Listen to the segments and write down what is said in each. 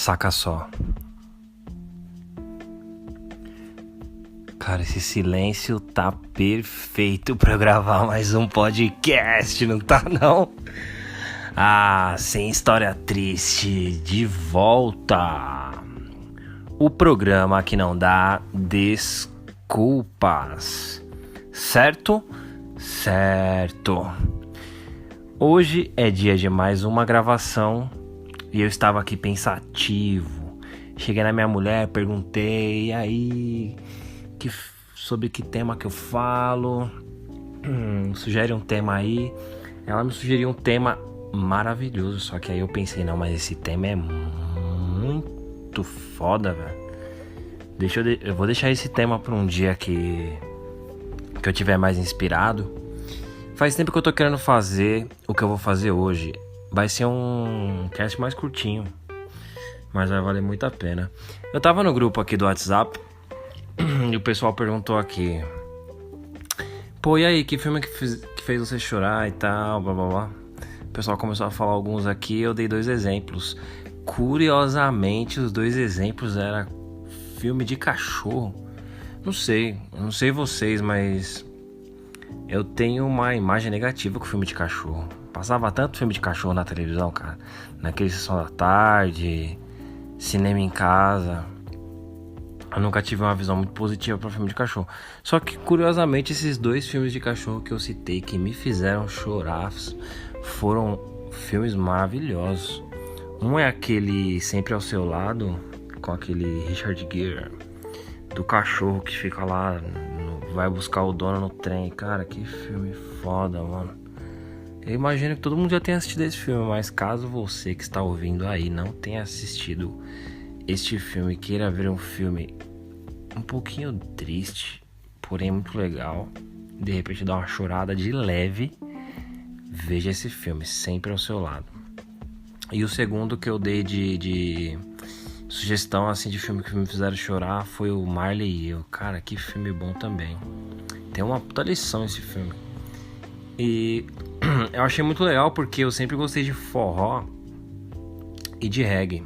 Saca só. Cara, esse silêncio tá perfeito pra eu gravar mais um podcast, não tá não? Sem história triste, de volta. O programa que não dá desculpas. Certo? Certo. Hoje é dia de mais uma gravação e eu estava aqui pensativo. Cheguei na minha mulher, perguntei, e aí, sobre que tema que eu falo? Sugere um tema aí. Ela me sugeriu um tema maravilhoso, só que aí eu pensei, não, mas esse tema é muito foda, velho. Eu vou deixar esse tema para um dia que eu tiver mais inspirado. Faz tempo que eu tô querendo fazer o que eu vou fazer hoje. Vai ser um cast mais curtinho, mas vai valer muito a pena. Eu tava no grupo aqui do WhatsApp e o pessoal perguntou aqui: pô, e aí, que filme que fez você chorar e tal, blá blá blá. O pessoal começou a falar alguns aqui, eu dei 2 exemplos. Curiosamente, os 2 exemplos eram filme de cachorro. Não sei vocês, mas eu tenho uma imagem negativa com filme de cachorro. Passava tanto filme de cachorro na televisão, cara. Naquele Sessão da Tarde, cinema em casa. Eu nunca tive uma visão muito positiva para filme de cachorro. Só que, curiosamente, esses 2 filmes de cachorro que eu citei, que me fizeram chorar, foram filmes maravilhosos. Um é aquele Sempre ao Seu Lado, com aquele Richard Gere, do cachorro que fica lá, vai buscar o dono no trem. Cara, que filme foda, mano. Eu imagino que todo mundo já tenha assistido esse filme, mas caso você que está ouvindo aí não tenha assistido este filme, queira ver um filme um pouquinho triste, porém muito legal, de repente dar uma chorada de leve, veja esse filme, Sempre ao Seu Lado. E o segundo que eu dei de sugestão assim de filme que me fizeram chorar foi o Marley e Eu. Cara, que filme bom também. Tem uma puta lição esse filme. E eu achei muito legal porque eu sempre gostei de forró e de reggae.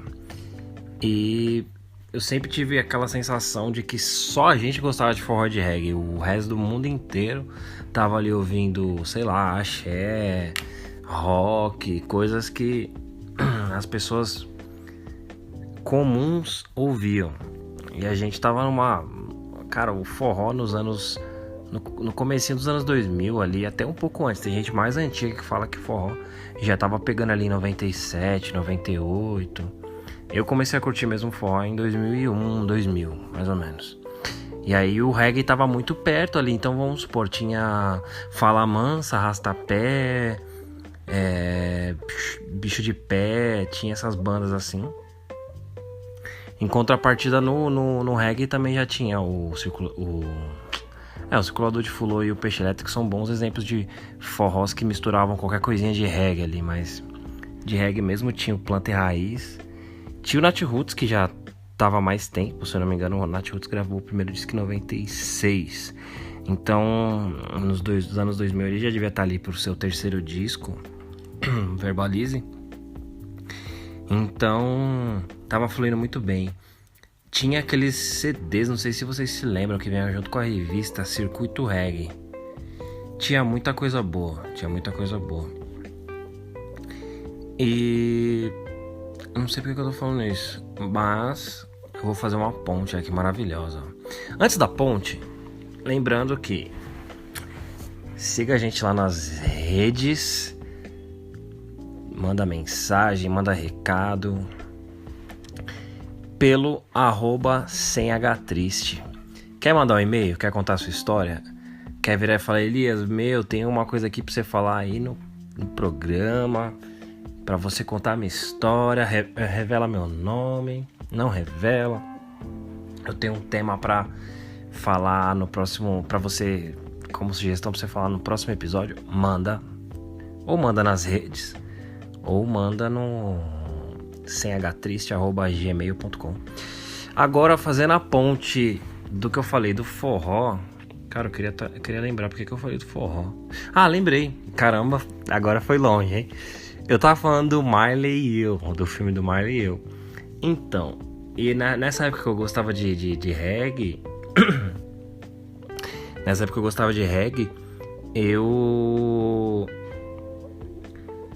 E eu sempre tive aquela sensação de que só a gente gostava de forró e de reggae. O resto do mundo inteiro tava ali ouvindo, sei lá, axé, rock, coisas que as pessoas comuns ouviam. E a gente tava numa... Cara, o forró nos anos... No comecinho dos anos 2000 ali, até um pouco antes. Tem gente mais antiga que fala que forró já tava pegando ali em 97, 98. Eu comecei a curtir mesmo forró em 2001, 2000, mais ou menos. E aí o reggae tava muito perto ali. Então vamos supor, tinha Fala Mansa, Arrastapé, Bicho de Pé, tinha essas bandas assim. Em contrapartida no reggae também já tinha o Circulador de Fulô e o Peixe Elétrico, são bons exemplos de forrós que misturavam qualquer coisinha de reggae ali, mas de reggae mesmo tinha o Planta e Raiz. Tinha o Nat Roots, que já tava há mais tempo, se eu não me engano, o Nat Roots gravou o primeiro disco em 96. Então, nos anos 2000 ele já devia estar ali pro seu terceiro disco, Verbalize. Então, tava fluindo muito bem. Tinha aqueles CDs, não sei se vocês se lembram, que vinham junto com a revista Circuito Reggae. Tinha muita coisa boa. E eu não sei porque que eu tô falando isso, mas eu vou fazer uma ponte aqui maravilhosa. Antes da ponte, lembrando que siga a gente lá nas redes, manda mensagem, manda recado pelo @semhtriste. Quer mandar um e-mail? Quer contar a sua história? Quer virar e falar: Elias, tem uma coisa aqui pra você falar aí no programa, pra você contar a minha história, revela meu nome, não revela. Eu tenho um tema pra falar no próximo, pra você, como sugestão pra você falar no próximo episódio. Manda nas redes, ou manda no semhtriste@gmail.com. Agora, fazendo a ponte do que eu falei do forró. Cara, eu queria lembrar porque que eu falei do forró. Lembrei. Caramba, agora foi longe, hein? Eu tava falando do Marley e Eu, do filme do Marley e Eu. Então, e nessa época que eu gostava de reggae, nessa época que eu gostava de reggae, eu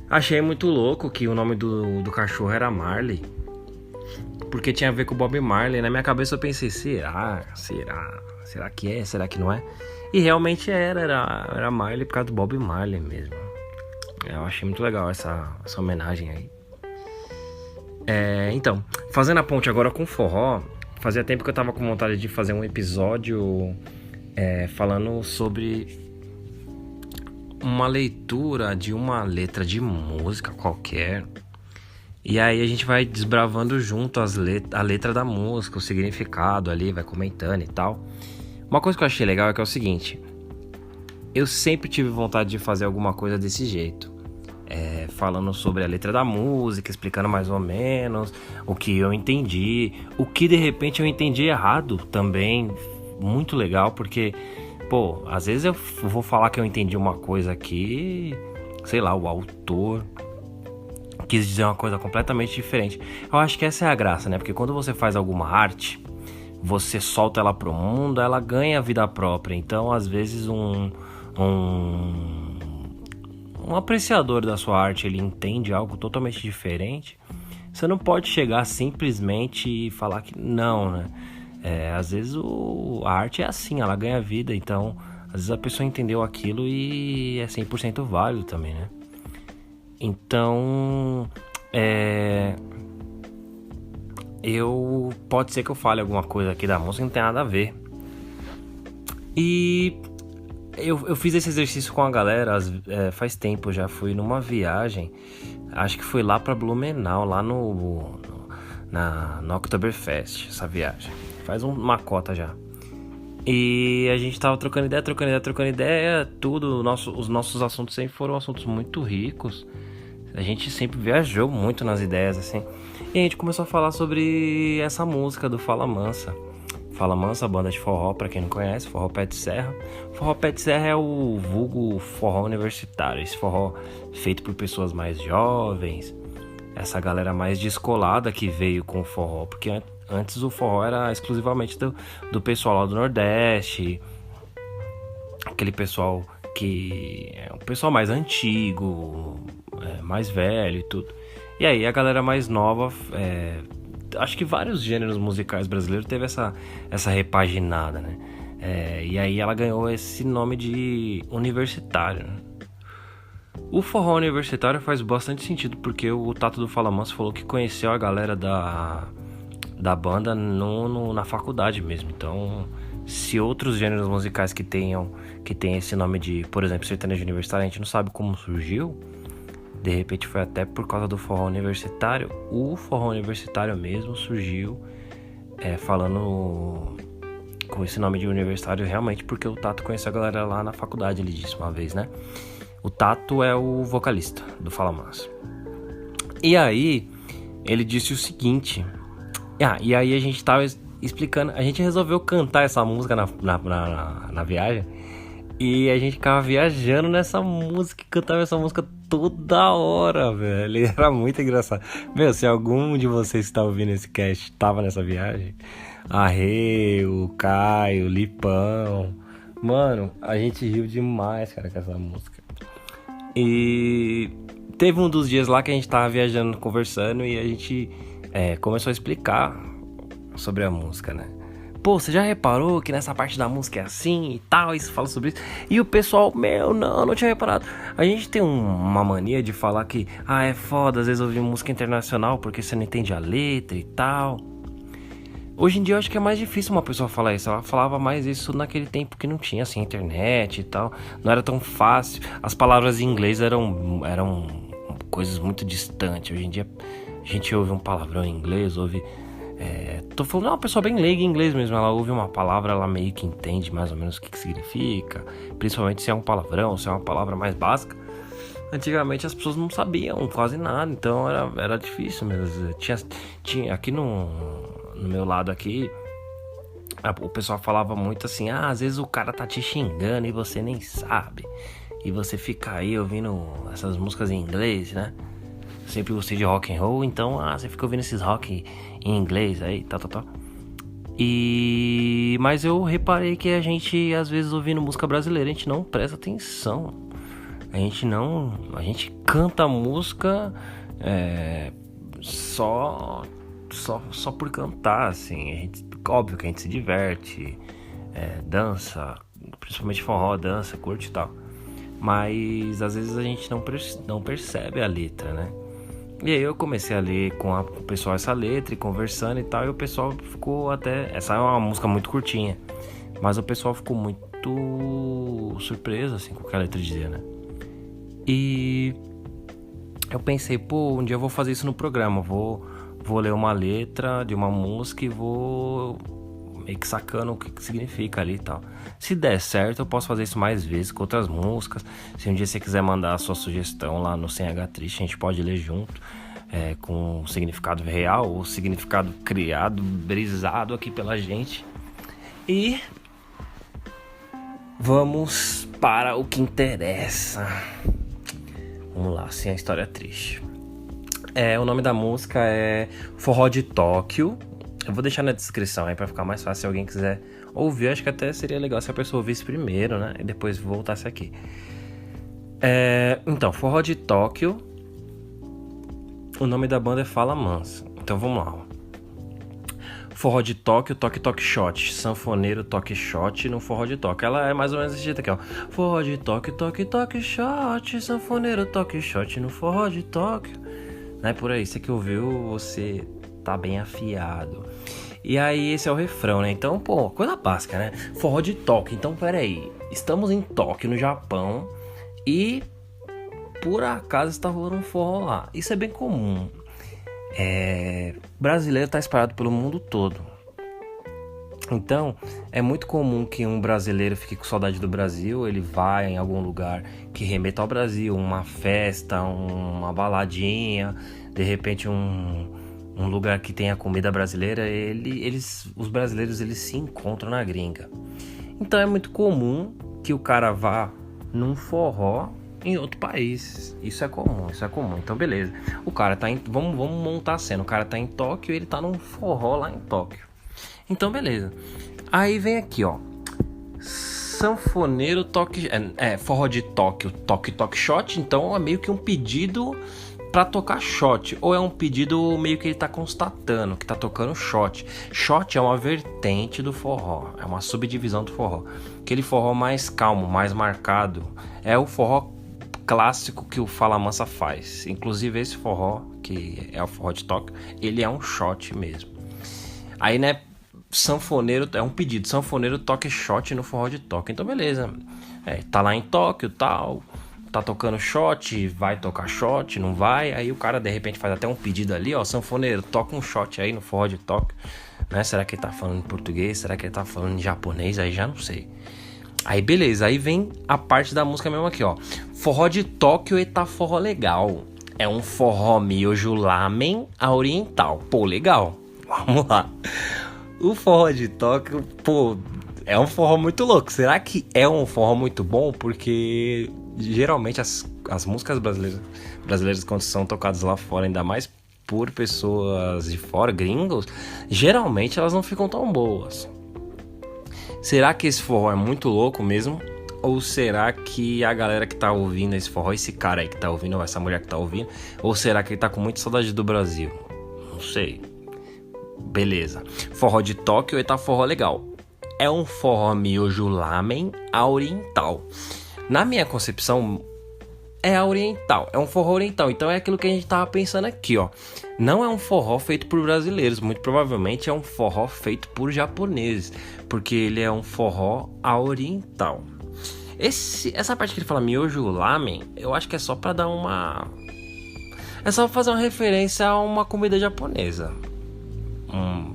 achei muito louco que o nome do cachorro era Marley, porque tinha a ver com o Bob Marley. Na minha cabeça eu pensei, será que é? Será que não é? E realmente era Marley por causa do Bob Marley mesmo. Eu achei muito legal essa homenagem aí. Então, fazendo a ponte agora com forró, fazia tempo que eu tava com vontade de fazer um episódio falando sobre uma leitura de uma letra de música qualquer. E aí a gente vai desbravando junto a letra da música, o significado ali, vai comentando e tal. Uma coisa que eu achei legal é que é o seguinte: eu sempre tive vontade de fazer alguma coisa desse jeito. Falando sobre a letra da música, explicando mais ou menos o que eu entendi, o que de repente eu entendi errado também. Muito legal, porque, pô, às vezes eu vou falar que eu entendi uma coisa aqui, sei lá, o autor quis dizer uma coisa completamente diferente. Eu acho que essa é a graça, né? Porque quando você faz alguma arte, você solta ela pro mundo, ela ganha vida própria. Então, às vezes, um apreciador da sua arte, ele entende algo totalmente diferente. Você não pode chegar simplesmente e falar que não, né? Às vezes a arte é assim, ela ganha vida. Então, às vezes a pessoa entendeu aquilo e é 100% válido também, né? Então, pode ser que eu fale alguma coisa aqui da música que não tem nada a ver. E eu fiz esse exercício com a galera faz tempo já. Fui numa viagem, acho que foi lá pra Blumenau, lá no Oktoberfest, essa viagem. Faz uma cota já. E a gente tava trocando ideia, tudo. Os nossos assuntos sempre foram assuntos muito ricos. A gente sempre viajou muito nas ideias, assim. E a gente começou a falar sobre essa música do Fala Mansa. Fala Mansa, banda de forró, pra quem não conhece, forró pé de serra. Forró pé de serra é o vulgo forró universitário. Esse forró feito por pessoas mais jovens, essa galera mais descolada que veio com o forró. Porque antes o forró era exclusivamente do pessoal lá do Nordeste, aquele pessoal que é um pessoal mais antigo, mais velho e tudo. E aí a galera mais nova, acho que vários gêneros musicais brasileiros teve essa repaginada, né? E aí ela ganhou esse nome de universitário, né? O forró universitário faz bastante sentido, porque o Tato do Fala Mansa falou que conheceu a galera da banda na faculdade mesmo. Então, se outros gêneros musicais que tem esse nome de, por exemplo, sertanejo universitário, a gente não sabe como surgiu. De repente foi até por causa do forró universitário. O forró universitário mesmo surgiu falando com esse nome de universitário realmente porque o Tato conheceu a galera lá na faculdade, ele disse uma vez, né? O Tato é o vocalista do Fala Mansa. E aí, ele disse o seguinte... e aí a gente tava explicando... A gente resolveu cantar essa música na viagem. E a gente ficava viajando nessa música, cantava essa música toda hora, velho. Era muito engraçado. Meu, se algum de vocês que tá ouvindo esse cast tava nessa viagem, a Rê, o Caio, o Lipão, mano, a gente riu demais, cara, com essa música. E teve um dos dias lá que a gente tava viajando, conversando, e a gente começou a explicar sobre a música, né? Pô, você já reparou que nessa parte da música é assim e tal, e você fala sobre isso? E o pessoal, não tinha reparado. A gente tem uma mania de falar que, é foda, às vezes ouvir música internacional porque você não entende a letra e tal. Hoje em dia eu acho que é mais difícil uma pessoa falar isso. Ela falava mais isso naquele tempo que não tinha, assim, internet e tal. Não era tão fácil. As palavras em inglês eram coisas muito distantes. Hoje em dia a gente ouve um palavrão em inglês, ouve... tô falando, uma pessoa bem leiga em inglês mesmo. Ela ouve uma palavra, ela meio que entende mais ou menos o que significa. Principalmente se é um palavrão, se é uma palavra mais básica. Antigamente as pessoas não sabiam quase nada, então era difícil mesmo. Tinha aqui no meu lado aqui, o pessoal falava muito assim, às vezes o cara tá te xingando e você nem sabe. E você fica aí ouvindo essas músicas em inglês, né? sempre gostei de rock and roll, então você fica ouvindo esses rock em inglês aí, tal. Mas eu reparei que a gente, às vezes, ouvindo música brasileira, a gente não presta atenção. A gente canta a música só por cantar, assim. Óbvio que a gente se diverte, dança, principalmente forró, dança, curte e tal. Mas às vezes a gente não percebe a letra, né? E aí eu comecei a ler com o pessoal essa letra e conversando e tal, e o pessoal ficou até... Essa é uma música muito curtinha, mas o pessoal ficou muito surpreso, assim, com o que a letra dizia, né? E eu pensei, um dia eu vou fazer isso no programa, vou ler uma letra de uma música e vou meio que sacando o que significa ali e tal. Se der certo, eu posso fazer isso mais vezes com outras músicas. Se um dia você quiser mandar a sua sugestão lá no Sem H Triste, a gente pode ler junto, com significado real ou significado criado, brisado aqui pela gente. E vamos para o que interessa. Vamos lá, sem a história triste. O nome da música é Forró de Tóquio. Eu vou deixar na descrição aí pra ficar mais fácil se alguém quiser ouvir. Acho que até seria legal se a pessoa ouvisse primeiro, né? E depois voltasse aqui. Então, Forró de Tóquio. O nome da banda é Fala Mansa. Então vamos lá. Forró de Tóquio, toque shot. Sanfoneiro toque shot no Forró de Tóquio. Ela é mais ou menos desse jeito aqui, ó. Forró de Tóquio, toque shot. Sanfoneiro toque shot no Forró de Tóquio. Não é por aí, você que ouviu, você tá bem afiado. E aí esse é o refrão, né? Então, coisa básica, né? Forró de Tóquio. Então, peraí. Estamos em Tóquio, no Japão. E por acaso está rolando um forró lá. Isso é bem comum. Brasileiro tá espalhado pelo mundo todo. Então, é muito comum que um brasileiro fique com saudade do Brasil. Ele vai em algum lugar que remeta ao Brasil. Uma festa, uma baladinha. De repente um lugar que tenha comida brasileira. Os brasileiros eles se encontram na gringa. Então é muito comum que o cara vá num forró em outro país. Isso é comum. Então beleza. O cara tá em... Vamos montar a cena. O cara tá em Tóquio e ele tá num forró lá em Tóquio. Então beleza. Aí vem aqui, ó. Sanfoneiro toque... Forró de Tóquio, toque shot. Então é meio que um pedido pra tocar shot. Ou é um pedido meio que ele tá constatando que tá tocando shot. Shot é uma vertente do forró. É uma subdivisão do forró. Aquele forró mais calmo, mais marcado. É o forró clássico que o Fala Mansa faz. Inclusive esse forró, que é o Forró de Tóquio, ele é um shot mesmo. Aí, né, sanfoneiro, é um pedido, sanfoneiro toque shot no Forró de Tóquio. Então beleza, tá lá em Tóquio, tal, tá tocando shot, vai tocar shot, não vai. Aí o cara de repente faz até um pedido ali, ó, sanfoneiro, toca um shot aí no Forró de Tóquio, né? Será que ele tá falando em português? Será que ele tá falando em japonês? Aí já não sei. Aí beleza, aí vem a parte da música mesmo aqui, ó. Forró de Tóquio e tá forró legal. É um forró miojo lamen a oriental. Legal. Vamos lá. O Forró de Tóquio, é um forró muito louco. Será que é um forró muito bom? Porque geralmente as músicas brasileiras quando são tocadas lá fora, ainda mais por pessoas de fora, gringos, geralmente elas não ficam tão boas. Será que esse forró é muito louco mesmo? Ou será que a galera que tá ouvindo esse forró, esse cara aí que tá ouvindo, ou essa mulher que tá ouvindo, ou será que ele tá com muita saudade do Brasil? Não sei. Beleza. Forró de Tóquio e tá forró legal. É um forró miojo lamen a oriental. Na minha concepção, é a oriental. É um forró oriental. Então é aquilo que a gente tava pensando aqui, ó. Não é um forró feito por brasileiros. Muito provavelmente é um forró feito por japoneses. Porque ele é um forró a oriental. Essa parte que ele fala miojo lamen, eu acho que é só pra dar uma... É só fazer uma referência a uma comida japonesa.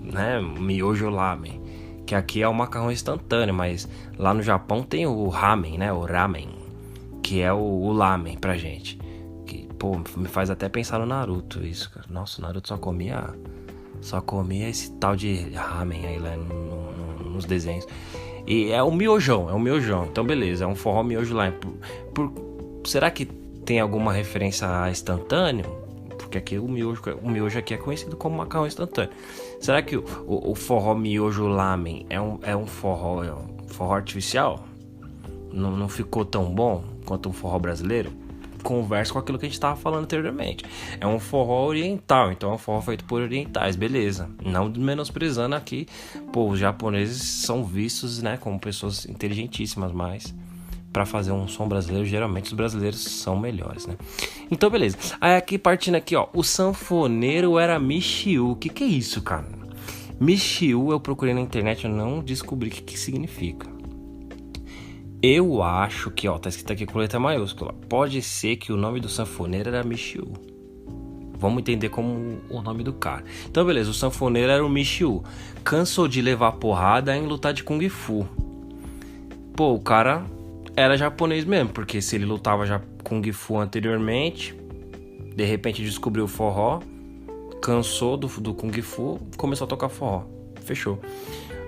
Né? Miojo lamen. Que aqui é o macarrão instantâneo, mas lá no Japão tem o ramen, né? O ramen. Que é o lamen pra gente. Que, me faz até pensar no Naruto isso, cara. Nossa, o Naruto só comia esse tal de ramen aí lá nos desenhos. E é o miojão. Então beleza, é um forró miojo lá. Será que tem alguma referência a instantâneo? Porque porque aqui o miojo aqui é conhecido como macarrão instantâneo. Será que o forró miojo lamen é um forró artificial? Não ficou tão bom quanto um forró brasileiro? Conversa com aquilo que a gente tava falando anteriormente. É um forró oriental, então é um forró feito por orientais, beleza. Não menosprezando aqui, pô, os japoneses são vistos, né, como pessoas inteligentíssimas, mas pra fazer um som brasileiro, geralmente os brasileiros são melhores, né? Então, beleza. Aí aqui, partindo aqui, ó, o sanfoneiro era Michiu. O que é isso, cara? Michiu, eu procurei na internet, eu não descobri o que significa. Eu acho que, ó, tá escrito aqui com letra maiúscula. Pode ser que o nome do sanfoneiro era Michiu. Vamos entender como o nome do cara. Então, beleza, o sanfoneiro era o Michiu. Cansou de levar porrada em lutar de Kung Fu. Pô, o cara era japonês mesmo, porque se ele lutava já Kung Fu anteriormente, de repente descobriu o forró, cansou do Kung Fu, começou a tocar forró. Fechou.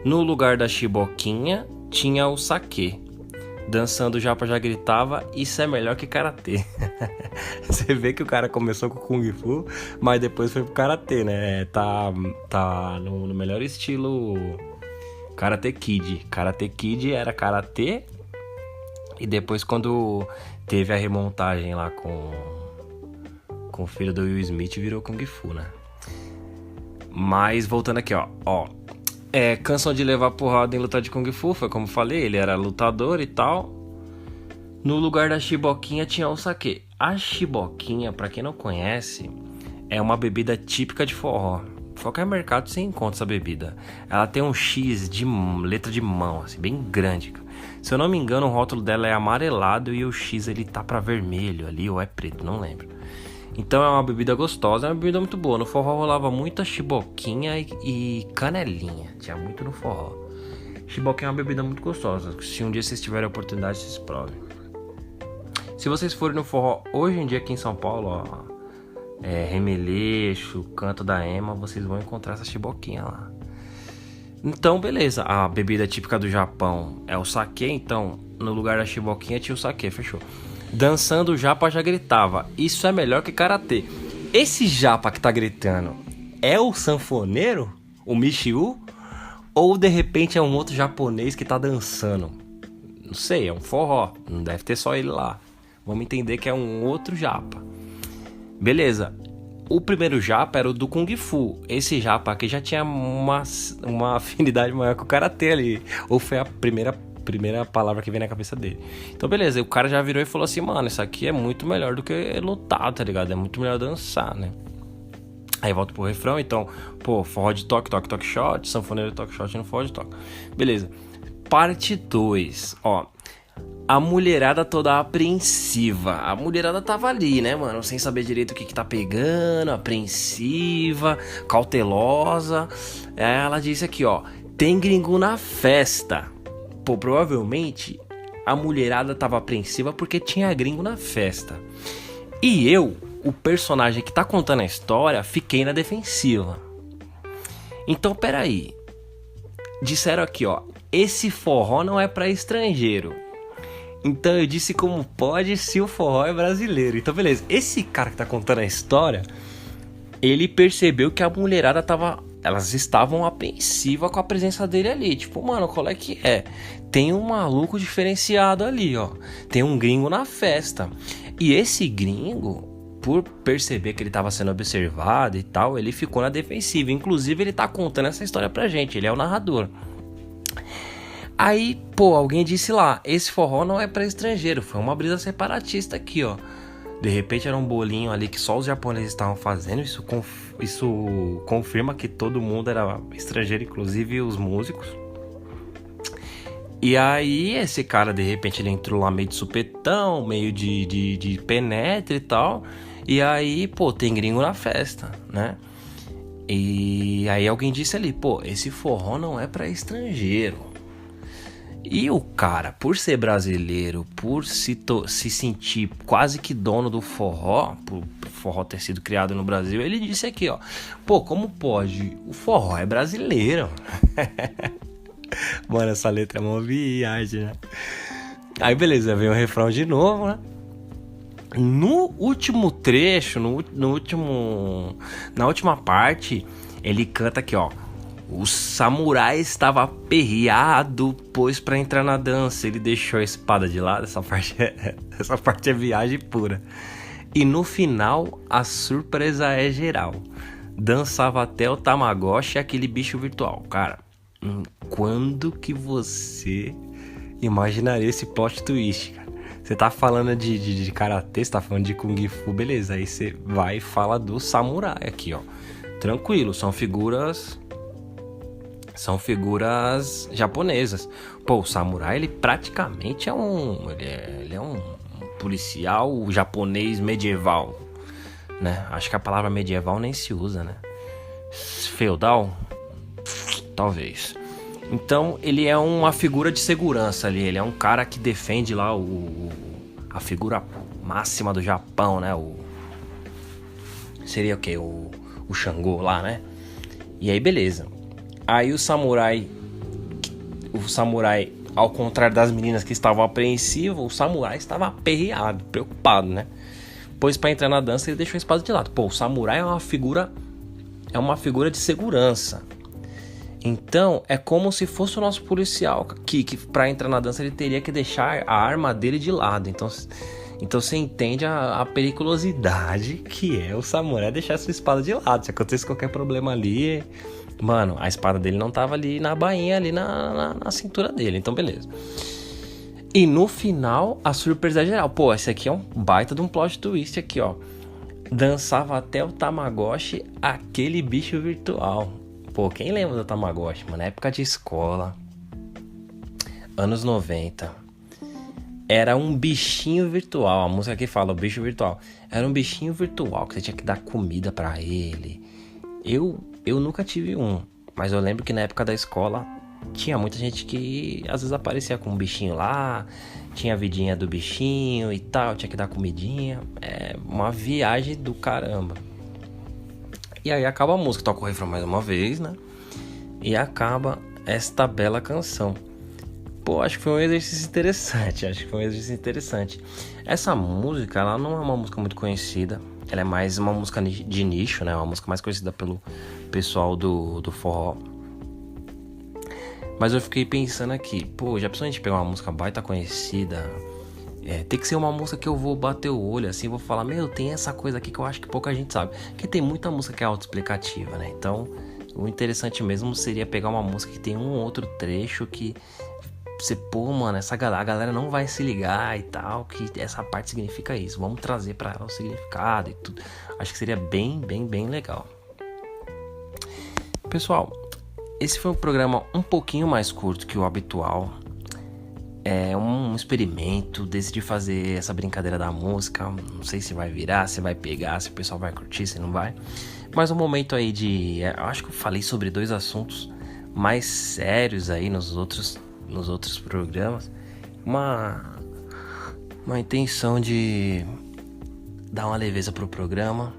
No lugar da chiboquinha, tinha o saque. Dançando o japa já gritava, isso é melhor que karatê. Você vê que o cara começou com Kung Fu, mas depois foi pro karatê, né? Tá no melhor estilo Karate Kid. Karate Kid era karatê, e depois quando teve a remontagem lá com o filho do Will Smith, virou Kung Fu, né? Mas voltando aqui, ó. Cansou de levar porrada em luta de Kung Fu, foi como falei, ele era lutador e tal. No lugar da chiboquinha tinha o saquê. A chiboquinha, pra quem não conhece, é uma bebida típica de forró. Qualquer mercado você encontra essa bebida. Ela tem um X de letra de mão, assim, bem grande. Se eu não me engano, o rótulo dela é amarelado e o X ele tá pra vermelho ali, ou é preto, não lembro. Então é uma bebida gostosa, é uma bebida muito boa. No forró rolava muita chiboquinha e canelinha. Tinha muito no forró. Chiboquinha é uma bebida muito gostosa. Se um dia vocês tiverem a oportunidade, vocês provem. Se vocês forem no forró hoje em dia aqui em São Paulo, ó, Remeleixo, Canto da Ema, vocês vão encontrar essa chiboquinha lá. Então, beleza. A bebida típica do Japão é o saquê. Então, no lugar da chiboquinha tinha o saquê, fechou. Dançando o japa já gritava, isso é melhor que karatê. Esse japa que tá gritando é o sanfoneiro? O Michiu? Ou de repente é um outro japonês que tá dançando? Não sei, é um forró. Não deve ter só ele lá. Vamos entender que é um outro japa. Beleza. O primeiro japa era o do Kung Fu. Esse japa aqui já tinha uma afinidade maior com o karatê ali. Ou foi a primeira palavra que vem na cabeça dele. Então beleza, o cara já virou e falou assim, mano, isso aqui é muito melhor do que lutar, tá ligado? É muito melhor dançar, né? Aí volta pro refrão, então, pô, forró de toque, toque, toque, shot, sanfoneiro toque, shot no forró de toque. Beleza. Parte 2, ó. A mulherada toda apreensiva. A mulherada tava ali, né, mano? Sem saber direito o que tá pegando, apreensiva, cautelosa. Ela disse aqui, ó, tem gringo na festa. Pô, provavelmente a mulherada tava apreensiva porque tinha gringo na festa. E eu, o personagem que tá contando a história, fiquei na defensiva. Então, peraí. Disseram aqui, ó, esse forró não é pra estrangeiro. Então eu disse como pode se o forró é brasileiro. Então, beleza. Esse cara que tá contando a história, ele percebeu que a mulherada elas estavam apreensivas com a presença dele ali. Tipo, mano, qual é que é? Tem um maluco diferenciado ali, ó. Tem um gringo na festa. E esse gringo, por perceber que ele tava sendo observado e tal, ele ficou na defensiva. Inclusive, ele tá contando essa história pra gente. Ele é o narrador. Aí, pô, alguém disse lá, esse forró não é pra estrangeiro. Foi uma brisa separatista aqui, ó. De repente era um bolinho ali que só os japoneses estavam fazendo. Isso confirma que todo mundo era estrangeiro, inclusive os músicos. E aí esse cara, de repente, ele entrou lá meio de supetão, meio de penetra e tal. E aí, pô, tem gringo na festa, né? E aí alguém disse ali, pô, esse forró não é pra estrangeiro. E o cara, por ser brasileiro, por se sentir quase que dono do forró, por forró ter sido criado no Brasil, ele disse aqui, ó, pô, como pode? O forró é brasileiro. Mano, essa letra é uma viagem, né? Aí beleza, veio o refrão de novo, né? No último trecho, na última parte, ele canta aqui, ó. O samurai estava aperreado, pois para entrar na dança ele deixou a espada de lado. Essa parte é viagem pura. E no final, a surpresa é geral. Dançava até o Tamagotchi, aquele bicho virtual. Cara, quando que você imaginaria esse plot twist, cara? Você tá falando de karatê, você tá falando de kung fu, beleza. Aí você vai e fala do samurai aqui, ó. Tranquilo, são figuras japonesas. Pô, o samurai, ele praticamente ele é um policial japonês medieval, né? Acho que a palavra medieval nem se usa, né? Feudal? Talvez. Então, ele é uma figura de segurança ali. Ele é um cara que defende lá a figura máxima do Japão, né? Seria o quê? O Xangô lá, né? E aí, beleza. Aí o samurai, ao contrário das meninas que estavam apreensivas, o samurai estava aperreado, preocupado, né? Pois para entrar na dança ele deixou a espada de lado. Pô, o samurai é uma figura de segurança. Então, é como se fosse o nosso policial, que para entrar na dança ele teria que deixar a arma dele de lado. Então você entende a periculosidade que é o samurai deixar sua espada de lado. Se acontecer qualquer problema ali, mano, a espada dele não tava ali na bainha, ali na cintura dele. Então, beleza. E no final, a surpresa geral. Pô, esse aqui é um baita de um plot twist aqui, ó. Dançava até o Tamagotchi, aquele bicho virtual. Pô, quem lembra do Tamagotchi, mano? Época de escola, anos 90. Era um bichinho virtual. A música aqui fala, o bicho virtual. Era um bichinho virtual que você tinha que dar comida pra ele. Eu nunca tive um, mas eu lembro que na época da escola tinha muita gente que às vezes aparecia com um bichinho lá, tinha a vidinha do bichinho e tal, tinha que dar comidinha. É uma viagem do caramba. E aí acaba a música, toca o refrão mais uma vez, né? E acaba esta bela canção. Pô, acho que foi um exercício interessante. Essa música, ela não é uma música muito conhecida. Ela é mais uma música de nicho, né? Uma música mais conhecida pelo pessoal do forró. Mas eu fiquei pensando aqui, pô, já pensou a gente pegar uma música baita conhecida? Tem que ser uma música que eu vou bater o olho, assim, vou falar, meu, tem essa coisa aqui que eu acho que pouca gente sabe. Porque tem muita música que é autoexplicativa, né? Então, o interessante mesmo seria pegar uma música que tem um outro trecho que você, pô, mano, a galera não vai se ligar e tal, que essa parte significa isso. Vamos trazer pra ela o significado e tudo. Acho que seria bem, bem, bem legal. Pessoal, esse foi um programa um pouquinho mais curto que o habitual. É um experimento, decidi fazer essa brincadeira da música. Não sei se vai virar, se vai pegar, se o pessoal vai curtir, se não vai. Mas um momento aí eu acho que eu falei sobre 2 assuntos mais sérios aí nos outros programas. Uma intenção de dar uma leveza pro programa.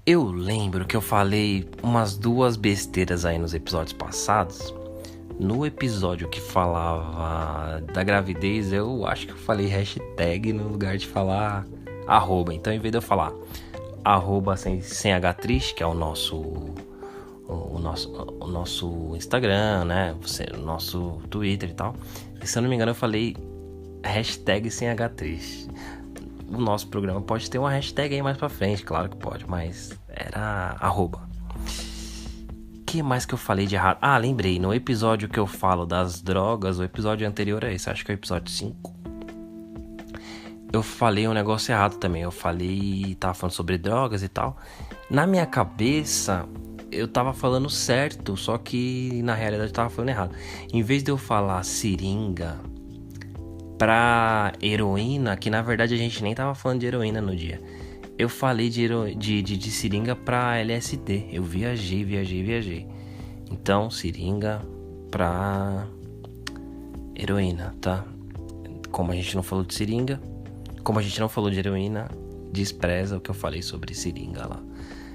Eu lembro que eu falei umas 2 besteiras aí nos episódios passados. No episódio que falava da gravidez, eu acho que eu falei hashtag no lugar de falar arroba. Então, em vez de eu falar arroba sem H triste, que é o nosso Instagram, né? O nosso Twitter e tal. E, se eu não me engano, eu falei hashtag sem H triste. O nosso programa pode ter uma hashtag aí mais pra frente, claro que pode, mas era arroba. O que mais que eu falei de errado? Ah, lembrei, no episódio que eu falo das drogas, o episódio anterior a esse, acho que é o episódio 5. Eu falei um negócio errado também. Tava falando sobre drogas e tal. Na minha cabeça, eu tava falando certo, só que na realidade eu tava falando errado. Em vez de eu falar seringa pra heroína, que na verdade a gente nem tava falando de heroína no dia, eu falei de seringa pra LSD. Eu viajei. Então, seringa pra heroína, tá? Como a gente não falou de seringa, como a gente não falou de heroína, despreza o que eu falei sobre seringa lá.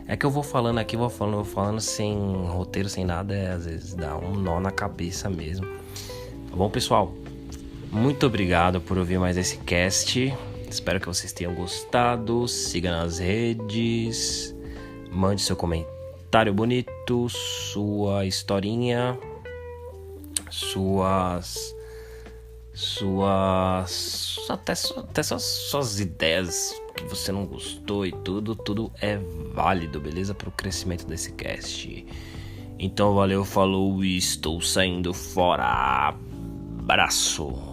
É que eu vou falando aqui, vou falando sem roteiro, sem nada, às vezes dá um nó na cabeça mesmo. Tá bom, pessoal? Muito obrigado por ouvir mais esse cast. Espero que vocês tenham gostado. Siga nas redes. Mande seu comentário bonito, sua historinha, até suas ideias que você não gostou e tudo é válido, beleza? Para o crescimento desse cast. Então valeu, falou e estou saindo fora. Abraço.